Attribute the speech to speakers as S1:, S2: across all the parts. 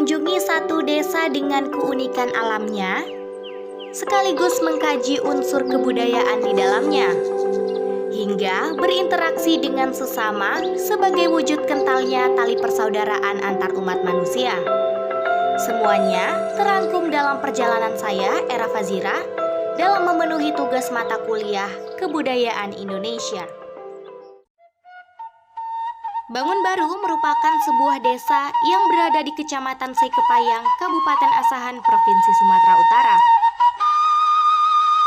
S1: mengunjungi satu desa dengan keunikan alamnya, sekaligus mengkaji unsur kebudayaan di dalamnya, hingga berinteraksi dengan sesama sebagai wujud kentalnya tali persaudaraan antar umat manusia. Semuanya terangkum dalam perjalanan saya, Era Fazira, dalam memenuhi tugas mata kuliah Kebudayaan Indonesia. Bangun Baru merupakan sebuah desa yang berada di Kecamatan Sekepayang, Kabupaten Asahan, Provinsi Sumatera Utara.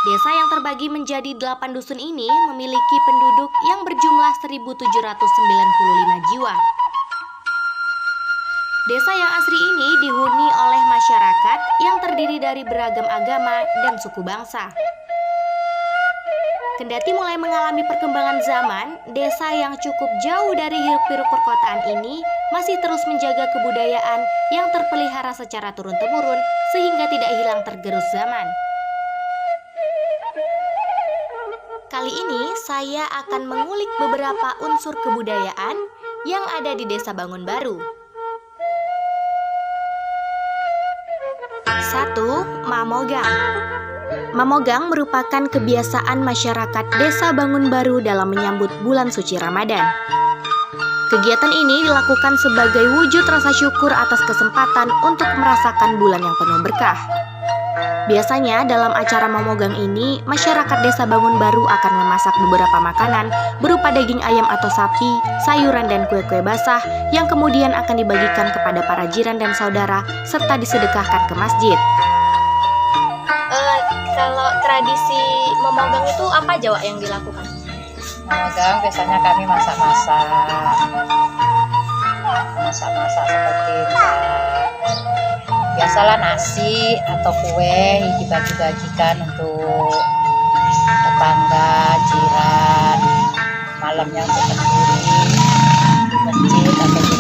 S1: Desa yang terbagi menjadi 8 dusun ini memiliki penduduk yang berjumlah 1.795 jiwa. Desa yang asri ini dihuni oleh masyarakat yang terdiri dari beragam agama dan suku bangsa. Kendati mulai mengalami perkembangan zaman, desa yang cukup jauh dari hiruk-pikuk perkotaan ini masih terus menjaga kebudayaan yang terpelihara secara turun-temurun sehingga tidak hilang tergerus zaman. Kali ini saya akan mengulik beberapa unsur kebudayaan yang ada di Desa Bangun Baru. 1. Mamogang. Mamogang merupakan kebiasaan masyarakat Desa Bangun Baru dalam menyambut bulan suci Ramadan. Kegiatan ini dilakukan sebagai wujud rasa syukur atas kesempatan untuk merasakan bulan yang penuh berkah. Biasanya dalam acara Mamogang ini, masyarakat Desa Bangun Baru akan memasak beberapa makanan berupa daging ayam atau sapi, sayuran dan kue-kue basah yang kemudian akan dibagikan kepada para jiran dan saudara serta disedekahkan ke masjid.
S2: Kalau tradisi memogang itu apa aja, Wak, yang dilakukan?
S3: Memogang biasanya kami masak-masak seperti biasalah nasi atau kue dibagi-bagikan untuk tetangga, jiran, malamnya untuk sendiri di masjid atau di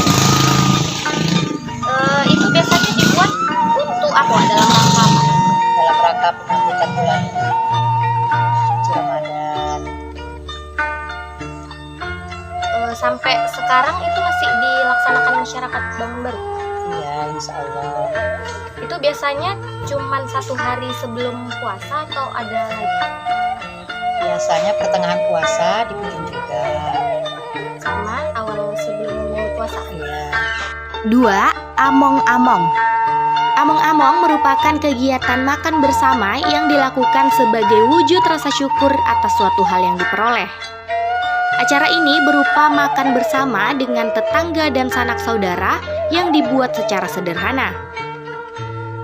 S2: Itu biasanya dibuat untuk apa? Dalam rangka apa?
S3: dalam rangka penyambutan bulan suci Ramadan.
S2: Sampai sekarang itu masih dilaksanakan masyarakat Bangun Baru?
S3: Iya, insya Allah.
S2: Itu biasanya cuman 1 hari sebelum puasa atau ada lagi?
S3: Biasanya pertengahan puasa dibikin juga.
S2: Sama awal sebelum puasa?
S3: Iya.
S1: 2. Among-among. Among-among merupakan kegiatan makan bersama yang dilakukan sebagai wujud rasa syukur atas suatu hal yang diperoleh. Acara ini berupa makan bersama dengan tetangga dan sanak saudara yang dibuat secara sederhana.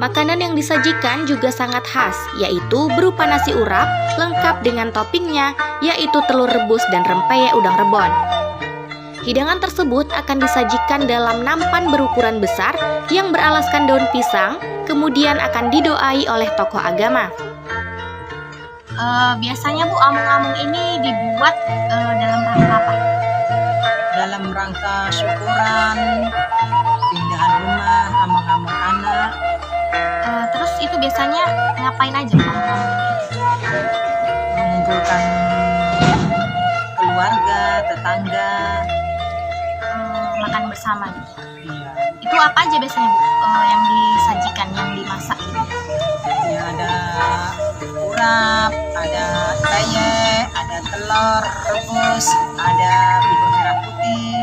S1: Makanan yang disajikan juga sangat khas, yaitu berupa nasi urap lengkap dengan toppingnya, yaitu telur rebus dan rempeyek udang rebon. Hidangan tersebut akan disajikan dalam nampan berukuran besar yang beralaskan daun pisang, kemudian akan didoai oleh tokoh agama.
S2: Biasanya, Bu, among-among ini dibuat dalam rangka apa?
S4: Dalam rangka syukuran, pindahan rumah, among-among anak.
S2: Terus itu biasanya ngapain aja among-among ini?
S4: Mengumpulkan keluarga, tetangga.
S2: Makan bersama gitu.
S4: Iya.
S2: Itu apa aja biasanya, Bu, yang disajikan, yang dimasak gitu?
S4: Ya, ada urap, ada peyek, ada telur rebus, ada bihun merah putih.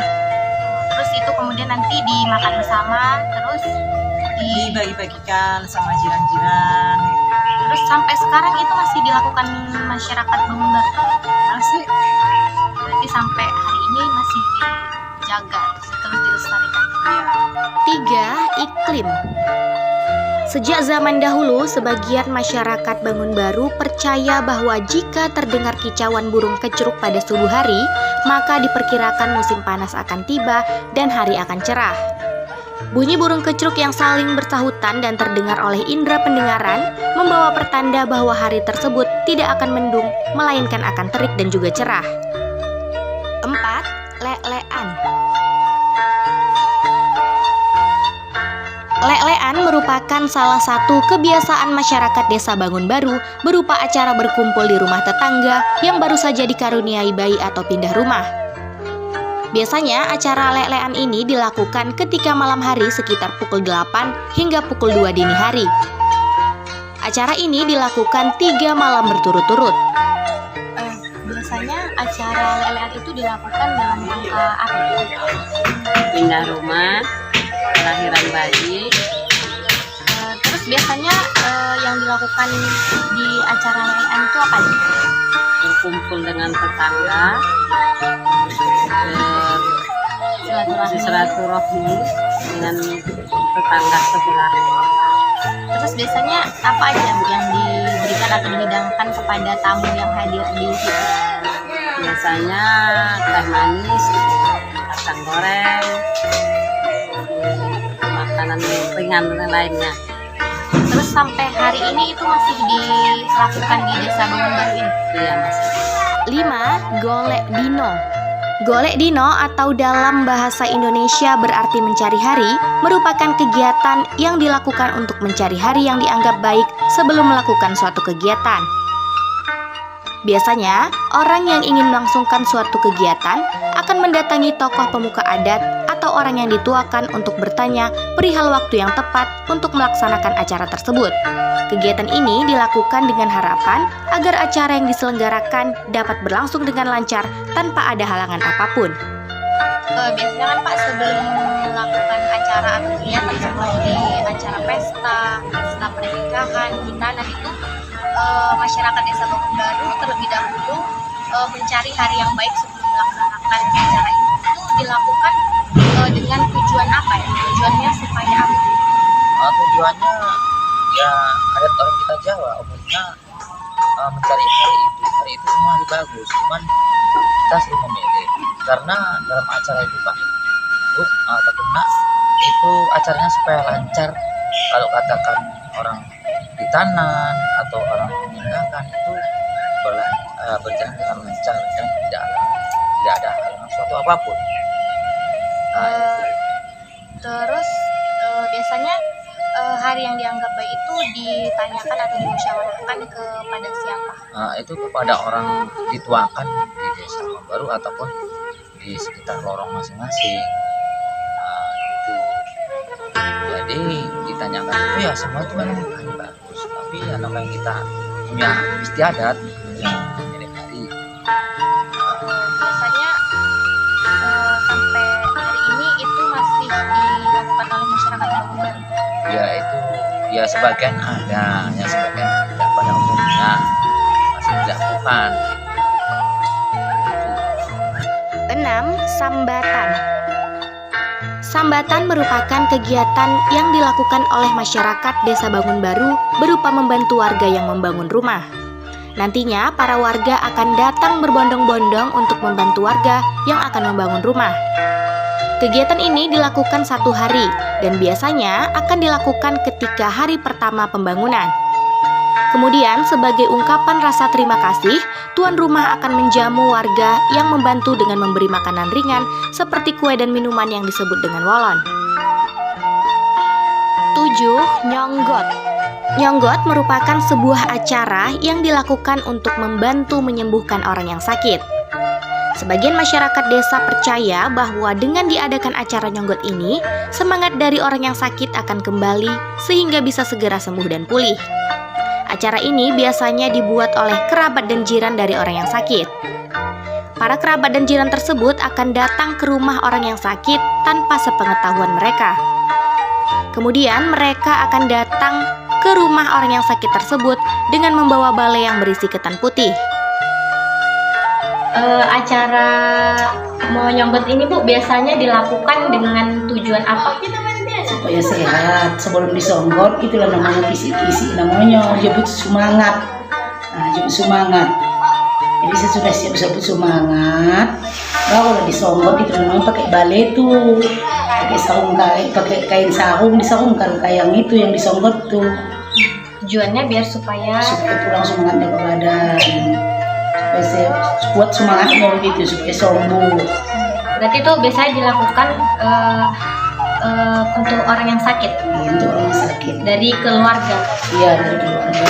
S2: Terus itu kemudian nanti dimakan bersama, terus
S4: Dibagi-bagikan sama jiran-jiran.
S2: terus sampai sekarang itu masih dilakukan masyarakat Bangun Baru.
S4: Masih.
S2: Berarti sampai hari ini masih dijaga, terus dilestarikan.
S4: Iya.
S1: 3. Iklim. Sejak zaman dahulu, sebagian masyarakat Bangun Baru percaya bahwa jika terdengar kicauan burung kecruk pada subuh hari, maka diperkirakan musim panas akan tiba dan hari akan cerah. Bunyi burung kecruk yang saling bersahutan dan terdengar oleh indera pendengaran membawa pertanda bahwa hari tersebut tidak akan mendung, melainkan akan terik dan juga cerah. 4. Lek-lekan. Lek-lekan merupakan salah satu kebiasaan masyarakat Desa Bangun Baru berupa acara berkumpul di rumah tetangga yang baru saja dikaruniai bayi atau pindah rumah. Biasanya acara lelean ini dilakukan ketika malam hari sekitar pukul 8 hingga pukul 2 dini hari. Acara ini dilakukan 3 malam berturut-turut.
S2: Biasanya acara lelean itu dilakukan dalam rangka apa?
S5: Pindah rumah, kelahiran bayi.
S2: Terus biasanya yang dilakukan di acara lelean itu apa nih?
S5: Berkumpul dengan tetangga, silaturahmi dengan tetangga sebelah.
S2: Terus biasanya apa aja Bu yang diberikan atau dihidangkan kepada tamu yang hadir di situ?
S5: Biasanya teh manis, kacang goreng, makanan ringan dan lainnya.
S2: Terus sampai hari ini itu masih dilakukan di Desa Bangun Baru ini?
S5: Iya masih.
S1: 5. Golek Dino. Golek Dino atau dalam bahasa Indonesia berarti mencari hari, merupakan kegiatan yang dilakukan untuk mencari hari yang dianggap baik sebelum melakukan suatu kegiatan. Biasanya, orang yang ingin melangsungkan suatu kegiatan akan mendatangi tokoh pemuka adat atau orang yang dituakan untuk bertanya perihal waktu yang tepat untuk melaksanakan acara tersebut. Kegiatan ini dilakukan dengan harapan agar acara yang diselenggarakan dapat berlangsung dengan lancar tanpa ada halangan apapun.
S2: Biasanya kan Pak sebelum melakukan acara atau kegiatan seperti acara pesta pernikahan, kita itu masyarakat Desa Bangun Baru terlebih dahulu mencari hari yang baik sebelum melaksanakan acara itu dilakukan dengan tujuan apa ya? Tujuannya supaya apa?
S6: Tujuannya ya adat orang kita Jawa umumnya mencari hari itu. Hari itu semua hari bagus, cuman kita sering memilih karena dalam acara itu Pak Bu ataupun Nak itu acaranya supaya lancar. Kalau katakan orang ditanan atau orang meninggalkan itu berjalan dengan lancar dan tidak ada halangan suatu apapun.
S2: Terus biasanya hari yang dianggap baik itu ditanyakan atau dimusyawarahkan kepada siapa?
S6: Itu kepada orang dituakan di Desa Bangun Baru ataupun di sekitar lorong masing-masing. Itu jadi ditanyakan itu ya semua itu memang hari bagus, tapi ya namanya kita punya istiadat yang milik hari.
S2: Biasanya sampai hari ini itu masih dilakukan oleh masyarakat Bangun Baru.
S6: Ya itu ya sebagian ada, ya sebagian tidak pada umumnya masih dilakukan.
S1: 6. Sambatan. Sambatan merupakan kegiatan yang dilakukan oleh masyarakat Desa Bangun Baru berupa membantu warga yang membangun rumah. Nantinya para warga akan datang berbondong-bondong untuk membantu warga yang akan membangun rumah. Kegiatan ini dilakukan 1 hari dan biasanya akan dilakukan ketika hari pertama pembangunan. Kemudian sebagai ungkapan rasa terima kasih, tuan rumah akan menjamu warga yang membantu dengan memberi makanan ringan seperti kue dan minuman yang disebut dengan wolon. 7. Nyonggot. Nyonggot merupakan sebuah acara yang dilakukan untuk membantu menyembuhkan orang yang sakit. Sebagian masyarakat desa percaya bahwa dengan diadakan acara nyonggot ini, semangat dari orang yang sakit akan kembali sehingga bisa segera sembuh dan pulih. Acara ini biasanya dibuat oleh kerabat dan jiran dari orang yang sakit. Para kerabat dan jiran tersebut akan datang ke rumah orang yang sakit tanpa sepengetahuan mereka. Kemudian mereka akan datang ke rumah orang yang sakit tersebut dengan membawa balai yang berisi ketan putih.
S2: Acara mau nyonggot ini Bu biasanya dilakukan dengan tujuan apa?
S7: Supaya sehat. Sebelum disonggot itulah namanya kisi-kisi, namanya jemput semangat. Jemput semangat. Jadi sesudah siap jemput semangat, barulah disonggot itu namanya pakai balai tuh, pakai sarung pakai kain sarung disarungkan kayak yang itu yang disonggot tuh.
S2: Tujuannya biar supaya
S7: Pulang semangatnya ke badan. Supaya buat semangatnya begitu supaya sembuh.
S2: berarti itu biasanya dilakukan untuk orang yang sakit.
S7: Untuk orang yang sakit.
S2: Dari keluarga.
S7: Iya, dari keluarga.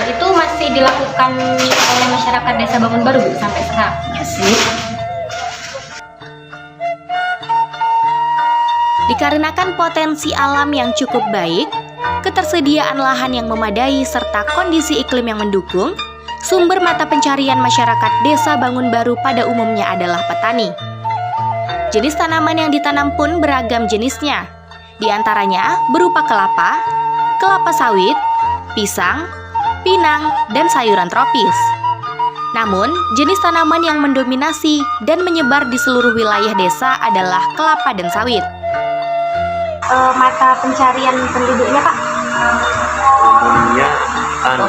S2: Itu masih dilakukan oleh masyarakat Desa Bangun Baru Bu, sampai sekarang.
S7: Masih.
S1: Dikarenakan potensi alam yang cukup baik, ketersediaan lahan yang memadai serta kondisi iklim yang mendukung, sumber mata pencarian masyarakat Desa Bangun Baru pada umumnya adalah petani. Jenis tanaman yang ditanam pun beragam jenisnya, di antaranya berupa kelapa, kelapa sawit, pisang, pinang, dan sayuran tropis. Namun, jenis tanaman yang mendominasi dan menyebar di seluruh wilayah desa adalah kelapa dan sawit.
S2: Mata pencarian penduduknya, Pak?
S8: Umumnya tani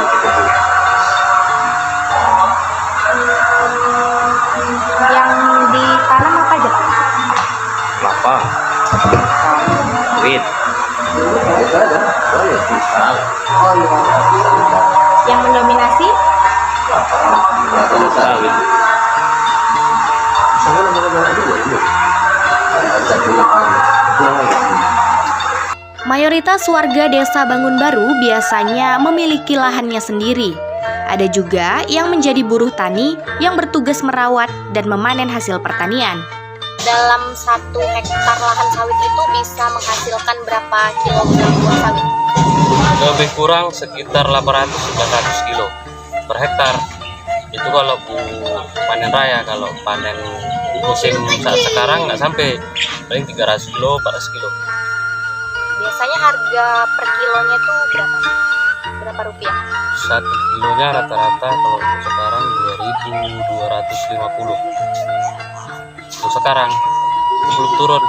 S8: kebun.
S2: Yang ditanam apa aja, Pak?
S8: Kelapa, sawit, pisang,
S2: Yang mendominasi?
S8: sawit.
S1: Mayoritas warga Desa Bangun Baru biasanya memiliki lahannya sendiri. Ada juga yang menjadi buruh tani yang bertugas merawat dan memanen hasil pertanian.
S2: Dalam 1 hektar lahan sawit itu bisa menghasilkan berapa kilogram buah sawit?
S9: Lebih kurang sekitar 800-900 kilo per hektar. Itu kalau panen raya. Kalau panen musim saat sekarang nggak sampai, paling 300 kilo, 400 kilo.
S2: Biasanya harga per kilonya itu berapa? Berapa rupiah?
S9: 1 kilonya rata-rata kalau untuk sekarang 2.250. Untuk sekarang itu belum turun,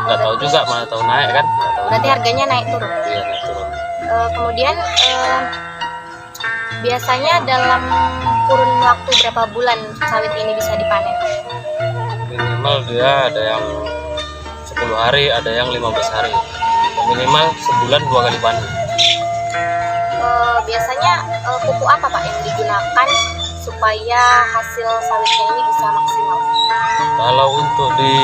S9: nggak tahu juga, mana tahu naik kan? Nggak tahu
S2: Berarti
S9: juga.
S2: harganya naik turun.
S9: Iya, naik turun.
S2: Kemudian biasanya dalam kurun waktu berapa bulan sawit ini bisa dipanen?
S9: Minimal dia ada yang 10 hari, ada yang 15 hari. Minimal sebulan 2 kali panen.
S2: Biasanya pupuk apa, Pak, yang digunakan supaya hasil sawitnya ini bisa maksimal?
S9: Kalau untuk di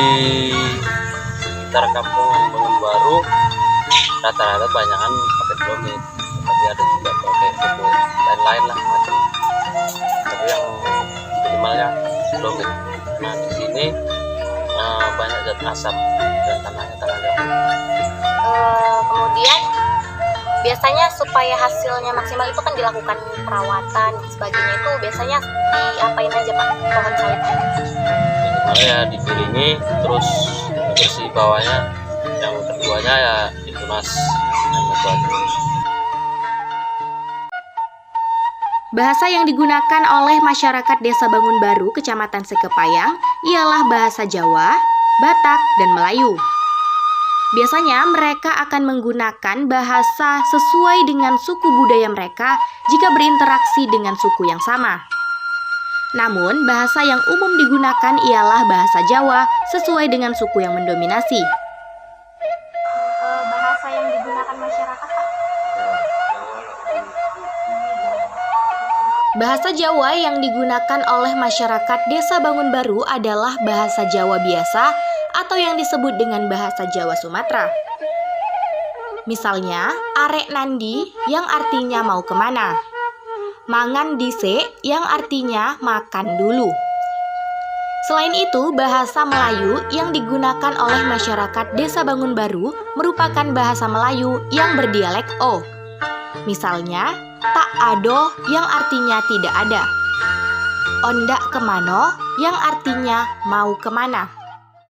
S9: sekitar kampung Bangun Baru, rata-rata banyakan pakai bromid, tapi ada juga pakai pupuk lain-lain lah macam. Tapi yang minimalnya bromid. Nah di sini banyak zat asam dan tanahnya tanah gambut.
S2: Kemudian biasanya supaya hasilnya maksimal itu kan dilakukan perawatan dan sebagainya, itu biasanya diapain aja, Pak, pohon sawitnya?
S9: Minimalnya ya dipiringi, terus bersih bawahnya. Yang keduanya ya ditunas dan itu aja.
S1: Bahasa yang digunakan oleh masyarakat Desa Bangun Baru, Kecamatan Sekepayang, ialah bahasa Jawa, Batak, dan Melayu. Biasanya mereka akan menggunakan bahasa sesuai dengan suku budaya mereka jika berinteraksi dengan suku yang sama. Namun, bahasa yang umum digunakan ialah bahasa Jawa sesuai dengan suku yang mendominasi.
S2: Bahasa yang digunakan masyarakat, Pak?
S1: Bahasa Jawa yang digunakan oleh masyarakat Desa Bangun Baru adalah bahasa Jawa biasa atau yang disebut dengan bahasa Jawa Sumatera. Misalnya, arek nandi yang artinya mau kemana, mangan dhisik yang artinya makan dulu. Selain itu, bahasa Melayu yang digunakan oleh masyarakat Desa Bangun Baru merupakan bahasa Melayu yang berdialek O. Misalnya, tak ado yang artinya tidak ada, ondak kemano yang artinya mau kemana.